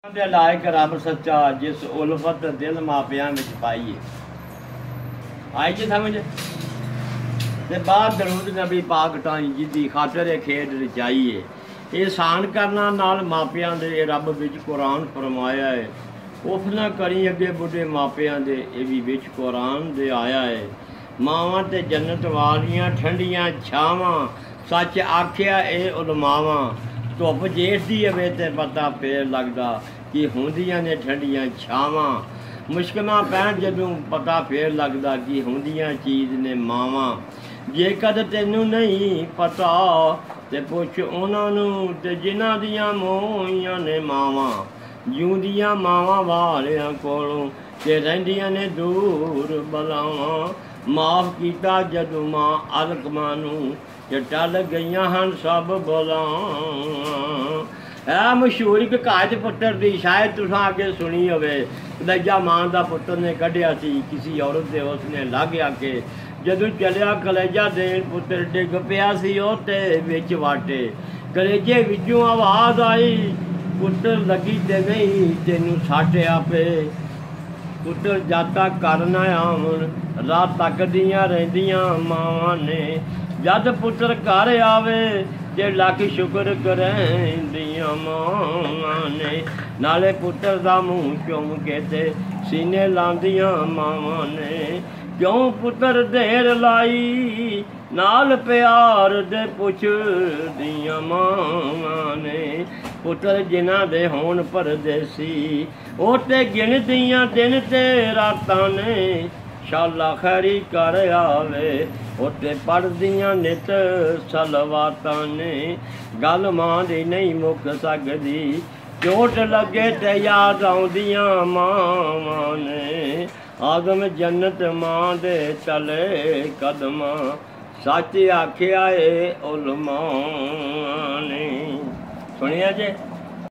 ਦੇ ਲਾਇਕ ਰੱਬ ਸੱਚਾ ਜਿਸ ਉਲਫਤ ਦਿਲ ਮਾਪਿਆਂ ਵਿੱਚ ਪਾਈਏ। ਆਈ ਜੀ ਸਮਝ। ਤੇ ਬਾਅਦ ਦਰੂਦ ਨਬੀ ਪਾਕ ਟਾਈ ਜਿੱਦੀ ਖਾਤਰ ਖੇਡ ਰਚਾਈਏ। ਇਹਸਾਨ ਕਰਨਾ ਨਾਲ ਮਾਪਿਆਂ ਦੇ ਰੱਬ ਵਿੱਚ ਕੁਰਾਨ ਫਰਮਾਇਆ ਹੈ। ਉਫ ਨਾ ਕਰੀ ਅੱਗੇ ਬੁੱਢੇ ਮਾਪਿਆਂ ਦੇ, ਇਹ ਵੀ ਵਿੱਚ ਕੁਰਾਨ ਦੇ ਆਇਆ ਹੈ। ਮਾਵਾਂ ਤੇ ਜੰਨਤ ਵਾਲੀਆਂ ਠੰਡੀਆਂ ਛਾਵਾਂ, ਸੱਚ ਆਖਿਆ ਇਹ ਉਲਮਾਵਾਂ। ਧੁੱਪ ਜੇਠ ਦੀ ਹੋਵੇ ਤੇ ਪਤਾ ਫੇਰ ਲੱਗਦਾ ਕਿ ਹੁੰਦੀਆਂ ਨੇ ਠੰਡੀਆਂ ਛਾਵਾਂ। ਮੁਸ਼ਕਲਾਂ ਪੈਣ ਜਦੋਂ ਪਤਾ ਫੇਰ ਲੱਗਦਾ ਕਿ ਹੁੰਦੀਆਂ ਚੀਜ਼ ਨੇ ਮਾਵਾਂ। ਜੇਕਰ ਤੈਨੂੰ ਨਹੀਂ ਪਤਾ ਤੇ ਪੁੱਛ ਉਹਨਾਂ ਨੂੰ ਤੇ ਜਿਨ੍ਹਾਂ ਦੀਆਂ ਮੋਹੀਆਂ ਨੇ ਮਾਵਾਂ। ਜਿਉਂਦੀਆਂ ਮਾਵਾਂ ਵਾਲਿਆਂ ਕੋਲੋਂ ਤੇ ਰਹਿੰਦੀਆਂ ਨੇ ਦੂਰ ਬਲਾਵਾਂ। ਮਾਫ ਕੀਤਾ ਜਦੋਂ ਮਾਂ ਅਲਕਮਾਂ ਨੂੰ ਤੇ ਟਲ ਗਈਆਂ ਹਨ ਸਭ ਬਲਾਵਾਂ। ਇਹ ਮਸ਼ਹੂਰ ਇੱਕ ਕਹਾਵਤ ਪੁੱਤਰ ਦੀ, ਸ਼ਾਇਦ ਤੁਸੀਂ ਅੱਗੇ ਸੁਣੀ ਹੋਵੇ। ਕਲੇਜਾ ਮਾਂ ਦਾ ਪੁੱਤਰ ਨੇ ਕੱਢਿਆ ਸੀ ਕਿਸੇ ਔਰਤ ਦੇ, ਉਸਨੇ ਲਾਗਿਆ ਕਿ ਜਦੋਂ ਚਲਿਆ ਕਲੇਜਾ ਦੇਣ ਪੁੱਤਰ ਡਿੱਗ ਪਿਆ ਸੀ ਉਹ ਤੇ ਵਿੱਚ ਵਾਟੇ। ਕਲੇਜੇ ਵਿੱਚੋਂ ਆਵਾਜ਼ ਆਈ, ਪੁੱਤਰ ਲੱਗੀ ਤੇ ਨਹੀਂ ਤੈਨੂੰ ਸਾਟਿਆ ਪਏ। ਪੁੱਤਰ ਜਾਤਾ ਕਰਨਾ ਆਵਣ ਰਾਹ ਤੱਕਦੀਆਂ ਰਹਿੰਦੀਆਂ ਮਾਵਾਂ ਨੇ। ਜਦ ਪੁੱਤਰ ਘਰ ਆਵੇ ਜੇ ਲੱਖ ਸ਼ੁਕਰ ਕਰਦੀਆਂ ਮਾਵਾਂ ਨੇ। ਨਾਲੇ ਪੁੱਤਰ ਦਾ ਮੂੰਹ ਚੁੰਮ ਕੇ ਤੇ ਸੀਨੇ ਲਾਉਂਦੀਆਂ ਮਾਵਾਂ ਨੇ। ਕਿਉਂ ਪੁੱਤਰ ਦੇਰ ਲਾਈ ਨਾਲ ਪਿਆਰ ਦੇ ਪੁੱਛਦੀਆਂ ਮਾਵਾਂ ਨੇ। ਪੁੱਤਰ ਜਿਨ੍ਹਾਂ ਦੇ ਹੋਣ ਪਰਦੇਸੀ ਉਹ ਤੇ ਗਿਣਦੀਆਂ ਦਿਨ ਤੇ ਰਾਤਾਂ ਨੇ। ਸ਼ਾਲਾ ਖੈਰੀ ਕਰ ਆਵੇ ਉੱਤੇ ਪੜ੍ਹਦੀਆਂ ਨਿਤ ਸਲਵਾਤਾਂ ਨੇ। ਗੱਲ ਮਾਂ ਦੀ ਨਹੀਂ ਮੁੱਕ ਸਕਦੀ, ਚੋਟ ਲੱਗੇ ਤੇ ਯਾਦ ਆਉਂਦੀਆਂ ਮਾਵਾਂ ਨੇ। ਆਦਮ ਜੰਨਤ ਮਾਂ ਦੇ ਚਲੇ ਕਦਮਾਂ, ਸੱਚ ਆਖਿਆ ਏ ਉਲਮਾਂ ਨੇ। ਸੁਣਿਆ ਜੇ।